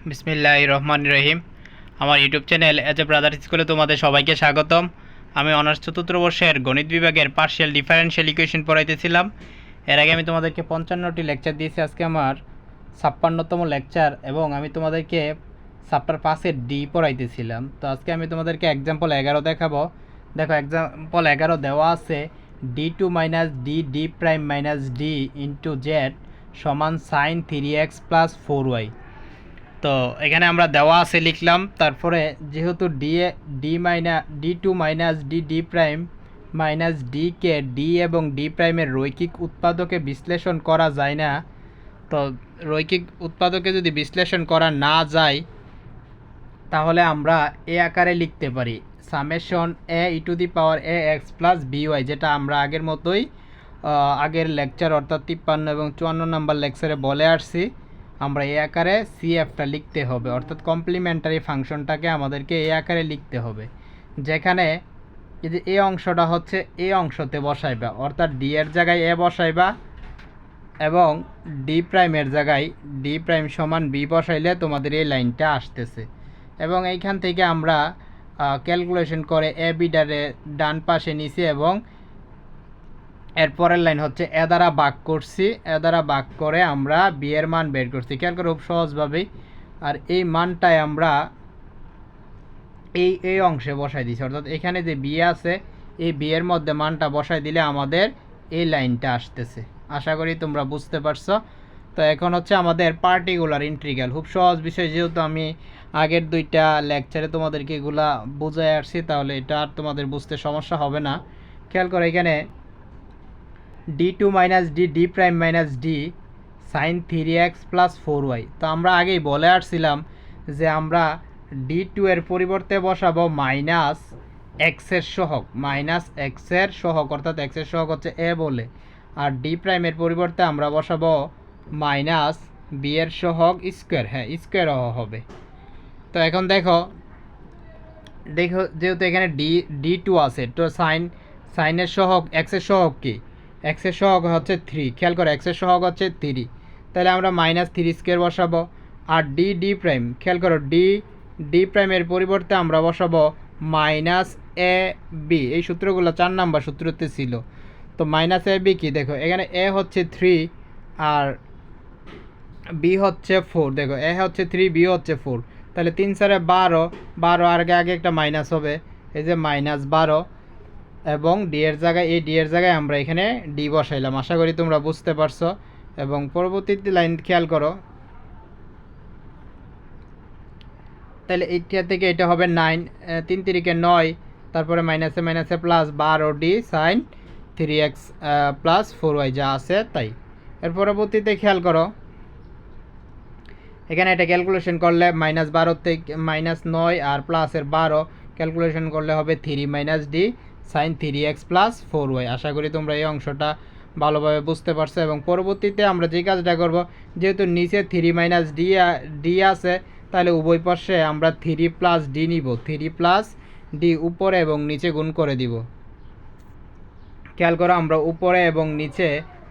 বিসমিল্লাহির রহমানির রহিম। আমার YouTube channel as a brother স্কুলে তোমাদের সবাইকে স্বাগতম। আমি অনার্স চতুর্থ বর্ষের গণিত বিভাগের পার্শিয়াল ডিফারেনশিয়াল ইকুয়েশন পড়াইতেছিলাম। এর আগে আমি তোমাদেরকে 55টি লেকচার দিয়েছি, আজকে আমার 56তম লেকচার এবং আমি তোমাদেরকে চ্যাপ্টার 5-এর ডি পড়াইতেছিলাম। তো আজকে আমি তোমাদেরকে এক্সাম্পল 11 দেখাবো। দেখো এক্সাম্পল 11 দেওয়া আছে d2 minus D prime minus D into Z সমান সাইন 3x প্লাস 4y। তো এখানে আমরা দেওয়া আছে লিখলাম, তারপরে যেহেতু D two minus D prime minus ডিকে ডি এবং ডি প্রাইমের রৈখিক উৎপাদকে বিশ্লেষণ করা যায় না, তো রৈখিক উৎপাদকে যদি বিশ্লেষণ করা না যায় তাহলে আমরা এ আকারে লিখতে পারি summation A E to the power A x plus by, যেটা আমরা আগের মতোই আগের লেকচার অর্থাৎ 53 এবং 54 নম্বর লেকচারে বলে আসছি। আমরা এই আকারে সিএফটা লিখতে হবে, অর্থাৎ কমপ্লিমেন্টারি ফাংশনটাকে আমাদেরকে এই আকারে লিখতে হবে, যেখানে এই যে এই অংশটা হচ্ছে এই অংশতে বসাইবা, অর্থাৎ ডি এর জায়গায় এ বসাইবা এবং ডি প্রাইমের জায়গায় ডি প্রাইম সমান বি বসাইলে তোমাদের এই লাইনটা আসতেছে। এবং এইখান থেকে আমরা ক্যালকুলেশন করে এ বিটারে ডান পাশে নিছি এবং এরপরের লাইন হচ্ছে এ দ্বারা ভাগ করছি, এ দ্বারা ভাগ করে আমরা বি এর মান বের করছি। খেয়াল করে খুব সহজভাবেই, আর এই মানটাই আমরা এই অংশে বসাই দিছি, অর্থাৎ এখানে যে বি আছে এই বি এর মধ্যে মানটা বসাই দিলে আমাদের এই লাইনটা আসতেছে। আশা করি তোমরা বুঝতে পারছো। তো এখন হচ্ছে আমাদের পার্টিকুলার ইন্টিগ্রাল, খুব সহজ বিষয়, যেহেতু আমি আগের দুইটা লেকচারে তোমাদেরকে এগুলা বোঝাই আসছি, তাহলে এটা আর তোমাদের বুঝতে সমস্যা হবে না। খেয়াল করে এখানে D two minus D prime minus D sine 3x plus 4y। তো আমরা আগেই বলে আসছিলাম যে আমরা ডি2 এর পরিবর্তে বসাবো মাইনাস এক্সের সহগ, মাইনাস এক্সের সহগ, অর্থাৎ এক্সের সহগ হচ্ছে এ বলে, আর ডি প্রাইমের পরিবর্তে আমরা বসাবো মাইনাস বি এর সহগ স্কোয়ার, হ্যাঁ স্কোয়ার হবে। তো এখন দেখো যেহেতু এখানে ডি2 আছে, তো সাইনের সহগ এক্সের সহগ কি, এক্সের সহগ হচ্ছে 3। খেয়াল করো এক্সের সহগ হচ্ছে 3, তাহলে আমরা মাইনাস 3 স্কোয়ার বসাবো। আর ডি প্রাইম, খেয়াল করো ডি প্রাইমের পরিবর্তে আমরা বসাবো মাইনাস এ বি। এই সূত্রগুলো 4 নাম্বার সূত্রতে ছিল। তো মাইনাস এ বি কি, দেখো এখানে এ হচ্ছে 3 আর বি হচ্ছে 4, দেখো এ হচ্ছে 3 বি হচ্ছে 4, তাহলে 3 4 12, আর আগে একটা মাইনাস হবে, এই যে মাইনাস 12, এবং ডি এর জায়গায় আমরা এখানে ডি বসাইলাম। আশা করি তোমরা বুঝতে পারছো। এবং পরবর্তীতে লাইন খেয়াল করো, তাহলে এইটা থেকে এটা হবে 9, 3 3 9, তারপরে মাইনাসে plus 12 D sine 3x plus 4y যা আছে তাই। এর পরবর্তীতে খেয়াল করো এখানে এটা ক্যালকুলেশন করলে -12 থেকে -9 আর প্লাসের 12 ক্যালকুলেশন করলে হবে 3 minus D sine 3x plus 4y। আশা করি তোমরা এই অংশটা ভালোভাবে বুঝতে পারছো। এবং পরবর্তীতে আমরা যে কাজটা করব, যেহেতু নিচে 3 মাইনাস ডি আছে, তাহলে উভয় পাশে আমরা 3 প্লাস ডি নিব, 3 প্লাস ডি উপরে এবং নিচে গুণ করে দিব। খেয়াল করো আমরা উপরে এবং নিচে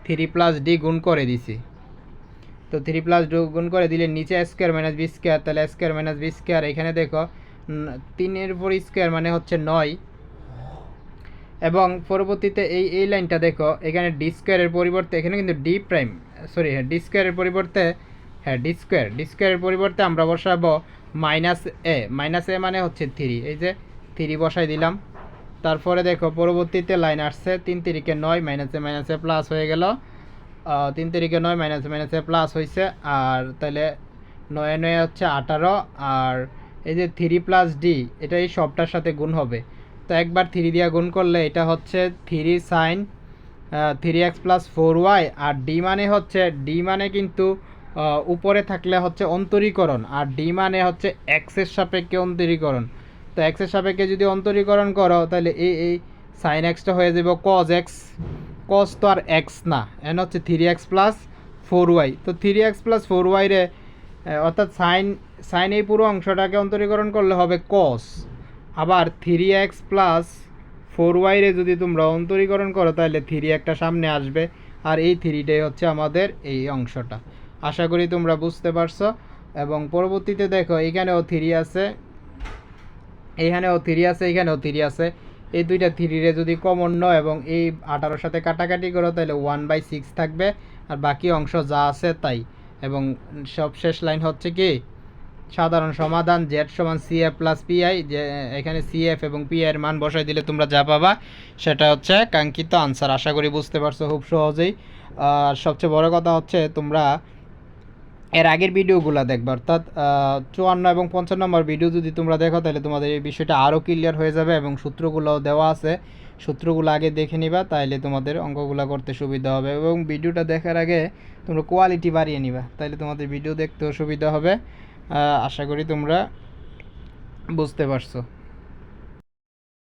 3 প্লাস ডি গুণ করে দিছি। তো 3 প্লাস ডি গুণ করে দিলে নিচে স্কোয়ার মাইনাস বি স্কোয়ার, তাহলে স্কোয়ার মাইনাস বি স্কোয়ার, এখানে দেখো 3 এর উপর স্কোয়ার মানে হচ্ছে 9। এবং পরবর্তীতে এই লাইনটা দেখো, এখানে ডি স্কোয়ারের পরিবর্তে এখানে কিন্তু ডি প্রাইম ডি স্কোয়ারের পরিবর্তে ডি স্কোয়ারের পরিবর্তে আমরা বসাবো মাইনাস এ মানে হচ্ছে 3, এই যে 3 বসাই দিলাম। তারপরে দেখো পরবর্তীতে লাইন আসছে 3 3 9, মাইনাসে প্লাস হয়ে গেল, 3 3 9 মাইনাসে প্লাস হয়েছে, আর তাহলে 9 9 হচ্ছে 18, আর এই যে 3 প্লাস ডি এটা এই সবটার সাথে গুণ হবে। তো একবার 3 দিয়ে গুণ করলে এটা হচ্ছে 3 সাইন 3x প্লাস 4y, আর ডি মানে কিন্তু উপরে থাকলে হচ্ছে অন্তরীকরণ, আর ডি মানে হচ্ছে এক্সের সাপেক্ষে অন্তরীকরণ। তো এক্সের সাপেক্ষে যদি অন্তরীকরণ করো তাহলে এই সাইন এক্সটা হয়ে যাবে কজ এক্স, কজ তো আর এক্স না, এন হচ্ছে 3x প্লাস 4y। তো 3x প্লাস 4y রে অর্থাৎ সাইন এই পুরো অংশটাকে অন্তরীকরণ করলে হবে কস, আবার 3x প্লাস 4y রে যদি তোমরা অন্তরীকরণ করো তাহলে 3 একটা সামনে আসবে, আর এই 3টাই হচ্ছে আমাদের এই অংশটা। আশা করি তোমরা বুঝতে পারছো। এবং পরবর্তীতে দেখো এখানেও 3 আছে, এইখানেও 3 আছে, এইখানেও 3 আছে। এই দুইটা 3 রে যদি কমন নাও এবং এই 18-র সাথে কাটাকাটি করো তাহলে 1/6 থাকবে, আর বাকি অংশ যা আছে তাই। এবং সবশেষ লাইন হচ্ছে কি সাধারণ সমাধান z সমান cf প্লাস পিআই, যে এখানে cf এবং পিআই এর মান বসাই দিলে তোমরা যা পাবা সেটা হচ্ছে কাঙ্ক্ষিত আনসার। আশা করি বুঝতে পারছো খুব সহজেই। আর সবচেয়ে বড় কথা হচ্ছে তোমরা এর আগের ভিডিওগুলো দেখবে, অর্থাৎ 54 এবং 55 নম্বর ভিডিও যদি তোমরা দেখো তাহলে তোমাদের এই বিষয়টা আরও ক্লিয়ার হয়ে যাবে, এবং সূত্রগুলোও দেওয়া আছে, সূত্রগুলো আগে দেখে নিবা, তাইলে তোমাদের অঙ্কগুলো করতে সুবিধা হবে। এবং ভিডিওটা দেখার আগে তোমরা কোয়ালিটি বাড়িয়ে নিবা, তাইলে তোমাদের ভিডিও দেখতেও সুবিধা হবে। আশা করি তোমরা বুঝতে পারছো।